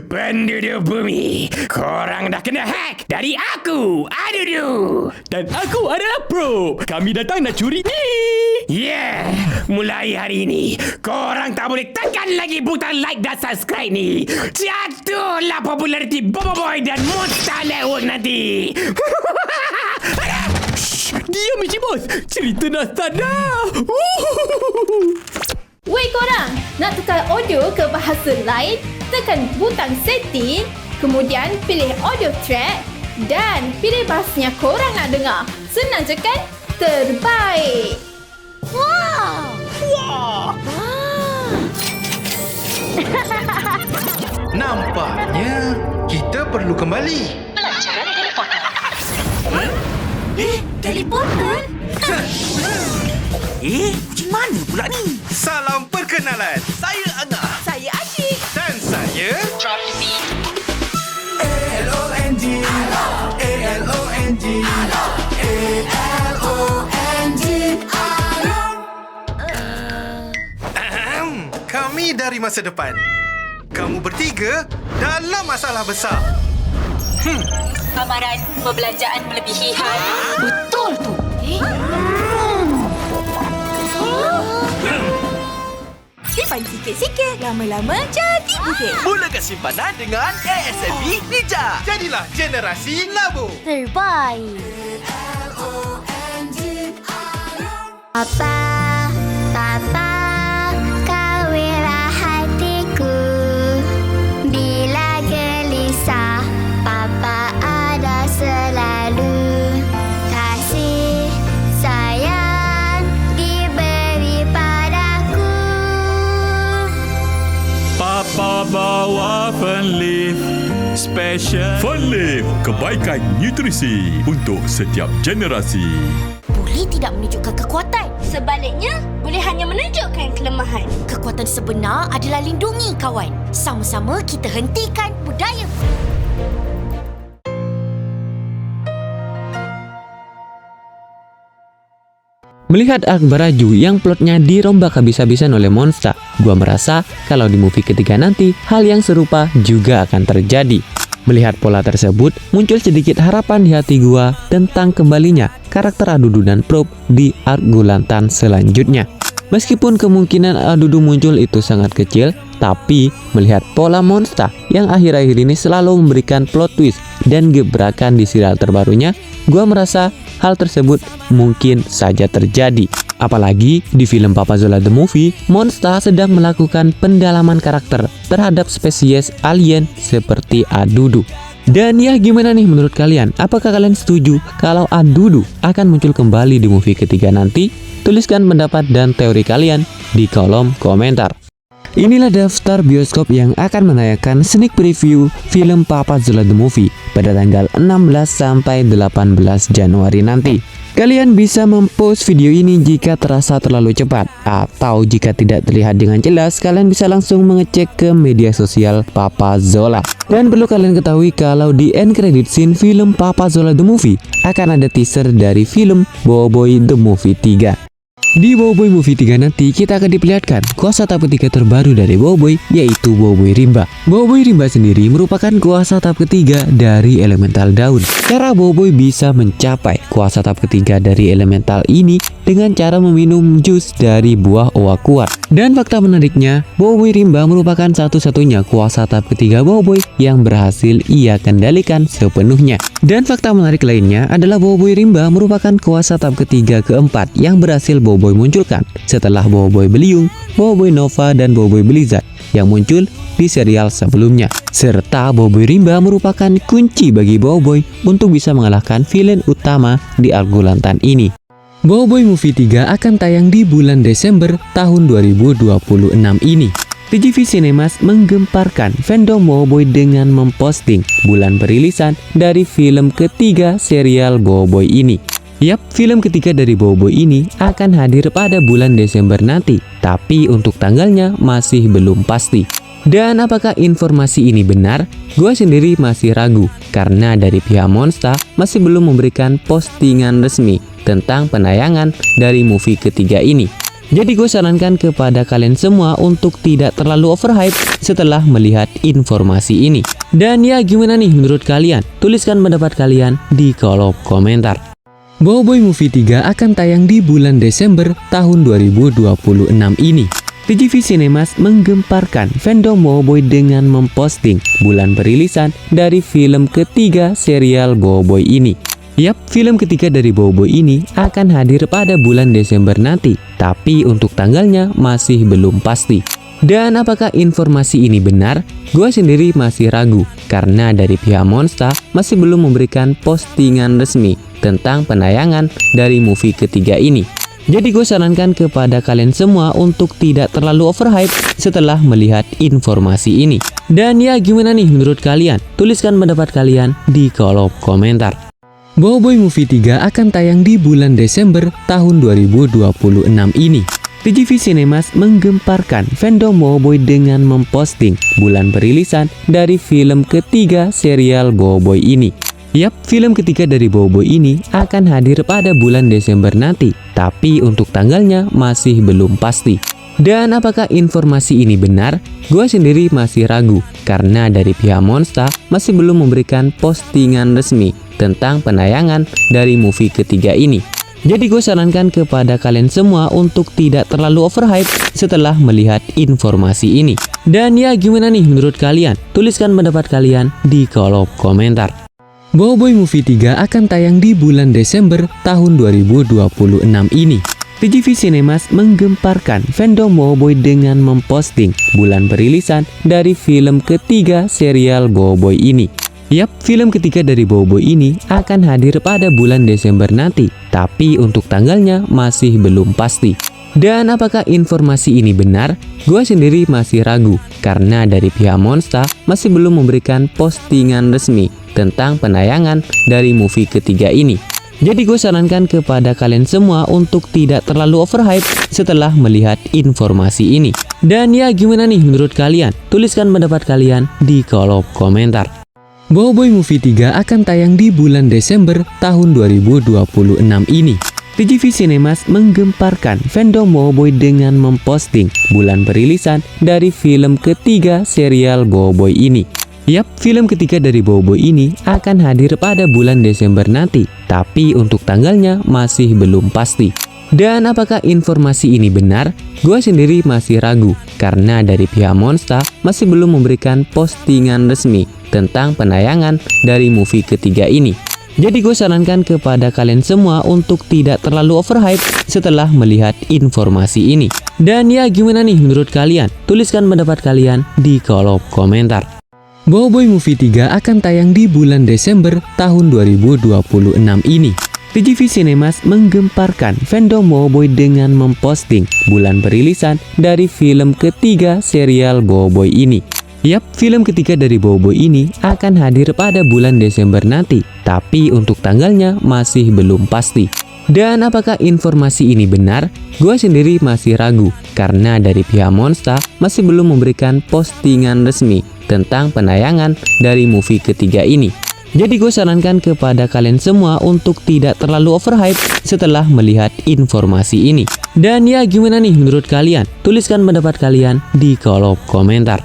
Penduduk bumi, korang dah kena hack dari aku, Adudu. Dan aku adalah Pro. Kami datang nak curi ni. Yeah, mulai hari ini, korang tak boleh tekan lagi butang like dan subscribe ni. Jatuhlah populariti Bobo Boy dan Monster Network nanti. Shh, diam Michi Bos. Cerita dah start dah. Wei korang, nak tukar audio ke bahasa lain? Tekan butang setting, kemudian pilih audio track dan pilih bahasanya korang nak dengar. Senang je kan? Terbaik! Wow! Wah. Nampaknya kita perlu kembali. Pelajaran teleporter. Teleporter? Macam mana pula ni? Salam perkenalan. Saya Angah. Saya Asyik. Dan saya... Drop the beat. ALONG ALONG ALONG Kami dari masa depan. Kamu bertiga dalam masalah besar. Amaran perbelanjaan melebihi had. Betul tu! Simpan sikit-sikit, lama-lama jadi bukit. Mulakan simpanan dengan ASMB Ninja. Jadilah generasi labu. Terbaik! Papa, kawinlah hatiku. Bila gelisah, Papa ada selalu. Kasih sayang diberi padaku. Papa bawa Fernleaf Special. Fernleaf, kebaikan nutrisi untuk setiap generasi. Boleh tidak menunjukkan kekuatan. Sebaliknya, boleh hanya menunjukkan kelemahan. Kekuatan sebenar adalah lindungi kawan. Sama-sama kita hentikan budaya. Melihat arc Baraju yang plotnya dirombak habis-habisan oleh Monster, gua merasa kalau di movie ketiga nanti hal yang serupa juga akan terjadi. Melihat pola tersebut, muncul sedikit harapan di hati gua tentang kembalinya karakter Adudu dan Probe di arc Gulantan selanjutnya. Meskipun kemungkinan Adudu muncul itu sangat kecil, tapi melihat pola Monster yang akhir-akhir ini selalu memberikan plot twist dan gebrakan di serial terbarunya, gua merasa hal tersebut mungkin saja terjadi. Apalagi di film Papa Zola The Movie, Monster sedang melakukan pendalaman karakter terhadap spesies alien seperti Adudu. Dan ya, gimana nih menurut kalian? Apakah kalian setuju kalau Adudu akan muncul kembali di movie ketiga nanti? Tuliskan pendapat dan teori kalian di kolom komentar. Inilah daftar bioskop yang akan menayangkan sneak preview film Papa Zola The Movie pada tanggal 16 sampai 18 Januari nanti. Kalian bisa mempost video ini jika terasa terlalu cepat, atau jika tidak terlihat dengan jelas, kalian bisa langsung mengecek ke media sosial Papa Zola. Dan perlu kalian ketahui kalau di end credit scene film Papa Zola The Movie akan ada teaser dari film Bobo Boy The Movie 3. Di Bobo Boy Movie 3 nanti kita akan diperlihatkan kuasa tahap ketiga terbaru dari Bobo Boy, yaitu Bobo Boy Rimba. Bobo Boy Rimba sendiri merupakan kuasa tahap ketiga dari elemental daun. Cara Bobo Boy bisa mencapai kuasa tahap ketiga dari elemental ini dengan cara meminum jus dari buah oa kuat. Dan fakta menariknya, Bobo Boy Rimba merupakan satu-satunya kuasa tahap ketiga Bobo Boy yang berhasil ia kendalikan sepenuhnya. Dan fakta menarik lainnya adalah Bobo Boy Rimba merupakan kuasa tahap ketiga keempat yang berhasil Bobo Boy munculkan setelah Bobo Boy Beliung, Bobo Boy Nova, dan Bobo Boy Blizzard yang muncul di serial sebelumnya. Serta Bobo Boy Rimba merupakan kunci bagi Bobo Boy untuk bisa mengalahkan villain utama di arc Gulantan ini. Bobo Boy Movie 3 akan tayang di bulan Desember tahun 2026 ini. TGV Cinemas menggemparkan fandom Bobo Boy dengan memposting bulan perilisan dari film ketiga serial Bobo Boy ini. Yap, film ketiga dari Bobo Boy ini akan hadir pada bulan Desember nanti, tapi untuk tanggalnya masih belum pasti. Dan apakah informasi ini benar? Gue sendiri masih ragu, karena dari pihak Monster masih belum memberikan postingan resmi tentang penayangan dari movie ketiga ini. Jadi gue sarankan kepada kalian semua untuk tidak terlalu overhype setelah melihat informasi ini. Dan ya gimana nih menurut kalian? Tuliskan pendapat kalian di kolom komentar. Boboiboy Movie 3 akan tayang di bulan Desember tahun 2026 ini. TGV Cinemas menggemparkan fandom Boboiboy dengan memposting bulan perilisan dari film ketiga serial Boboiboy ini. Yap, film ketiga dari Boboiboy ini akan hadir pada bulan Desember nanti, tapi untuk tanggalnya masih belum pasti. Dan apakah informasi ini benar? Gua sendiri masih ragu, karena dari pihak Monsta masih belum memberikan postingan resmi tentang penayangan dari movie ketiga ini. Jadi gue sarankan kepada kalian semua untuk tidak terlalu overhype setelah melihat informasi ini. Dan ya gimana nih menurut kalian? Tuliskan pendapat kalian di kolom komentar. Boboiboy Movie 3 akan tayang di bulan Desember tahun 2026 ini. TGV Cinemas menggemparkan fandom Boboiboy dengan memposting bulan perilisan dari film ketiga serial Boboiboy ini. Yap, film ketiga dari Boboiboy ini akan hadir pada bulan Desember nanti, tapi untuk tanggalnya masih belum pasti. Dan apakah informasi ini benar? Gua sendiri masih ragu, karena dari pihak Monsta masih belum memberikan postingan resmi tentang penayangan dari movie ketiga ini. Jadi gue sarankan kepada kalian semua untuk tidak terlalu overhype setelah melihat informasi ini. Dan ya gimana nih menurut kalian? Tuliskan pendapat kalian di kolom komentar. Boboiboy Movie 3 akan tayang di bulan Desember tahun 2026 ini. TGV Cinemas menggemparkan fandom Boboiboy dengan memposting bulan perilisan dari film ketiga serial Boboiboy ini. Yap, film ketiga dari Boboiboy ini akan hadir pada bulan Desember nanti, tapi untuk tanggalnya masih belum pasti. Dan apakah informasi ini benar? Gua sendiri masih ragu, karena dari pihak Monsta masih belum memberikan postingan resmi tentang penayangan dari movie ketiga ini. Jadi gue sarankan kepada kalian semua untuk tidak terlalu overhype setelah melihat informasi ini. Dan ya gimana nih menurut kalian? Tuliskan pendapat kalian di kolom komentar. Boboiboy Movie 3 akan tayang di bulan Desember tahun 2026 ini. TGV Cinemas menggemparkan fandom Boboiboy dengan memposting bulan perilisan dari film ketiga serial Boboiboy ini. Yap, film ketiga dari Boboiboy ini akan hadir pada bulan Desember nanti, tapi untuk tanggalnya masih belum pasti. Dan apakah informasi ini benar? Gua sendiri masih ragu, karena dari pihak Monsta masih belum memberikan postingan resmi tentang penayangan dari movie ketiga ini. Jadi gue sarankan kepada kalian semua untuk tidak terlalu overhype setelah melihat informasi ini. Dan ya gimana nih menurut kalian? Tuliskan pendapat kalian di kolom komentar. Boboiboy Movie 3 akan tayang di bulan Desember tahun 2026 ini. TGV Cinemas menggemparkan fandom Boboiboy dengan memposting bulan perilisan dari film ketiga serial Boboiboy ini. Yap, film ketiga dari Boboiboy ini akan hadir pada bulan Desember nanti, tapi untuk tanggalnya masih belum pasti. Dan apakah informasi ini benar? Gua sendiri masih ragu, karena dari pihak Monsta masih belum memberikan postingan resmi tentang penayangan dari movie ketiga ini. Jadi gue sarankan kepada kalian semua untuk tidak terlalu overhype setelah melihat informasi ini. Dan ya gimana nih menurut kalian? Tuliskan pendapat kalian di kolom komentar.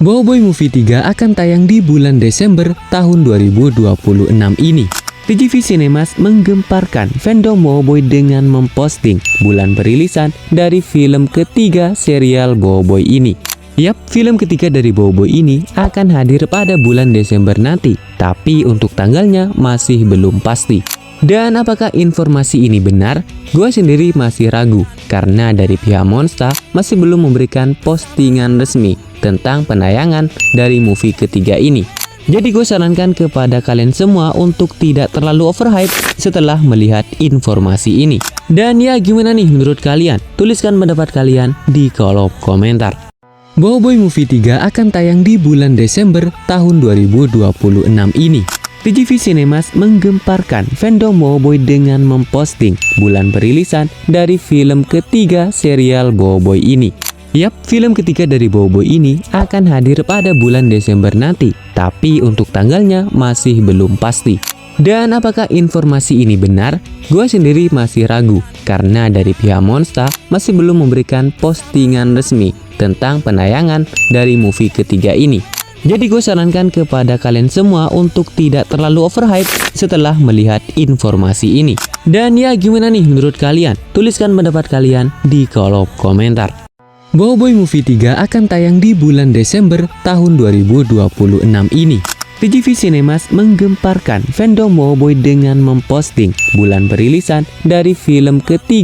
Boboiboy Movie 3 akan tayang di bulan Desember tahun 2026 ini. TGV Cinemas menggemparkan fandom Boboiboy dengan memposting bulan perilisan dari film ketiga serial Boboiboy ini. Yap, film ketiga dari Boboiboy ini akan hadir pada bulan Desember nanti, tapi untuk tanggalnya masih belum pasti. Dan apakah informasi ini benar? Gua sendiri masih ragu, karena dari pihak Monsta masih belum memberikan postingan resmi tentang penayangan dari movie ketiga ini. Jadi gue sarankan kepada kalian semua untuk tidak terlalu overhype setelah melihat informasi ini. Dan ya gimana nih menurut kalian? Tuliskan pendapat kalian di kolom komentar. Boboiboy Movie 3 akan tayang di bulan Desember tahun 2026 ini. TGV Cinemas menggemparkan fandom Boboiboy dengan memposting bulan perilisan dari film ketiga serial Boboiboy ini. Yap, film ketiga dari Boboiboy ini akan hadir pada bulan Desember nanti, tapi untuk tanggalnya masih belum pasti. Dan apakah informasi ini benar? Gue sendiri masih ragu karena dari pihak Monster masih belum memberikan postingan resmi tentang penayangan dari movie ketiga ini. Jadi gue sarankan kepada kalian semua untuk tidak terlalu overhype setelah melihat informasi ini. Dan ya, gimana nih menurut kalian? Tuliskan pendapat kalian di kolom komentar. Boboiboy Movie 3 akan tayang di bulan Desember tahun 2026 ini. TGV Cinemas menggemparkan fandom Boboiboy dengan memposting bulan perilisan dari film ketiga.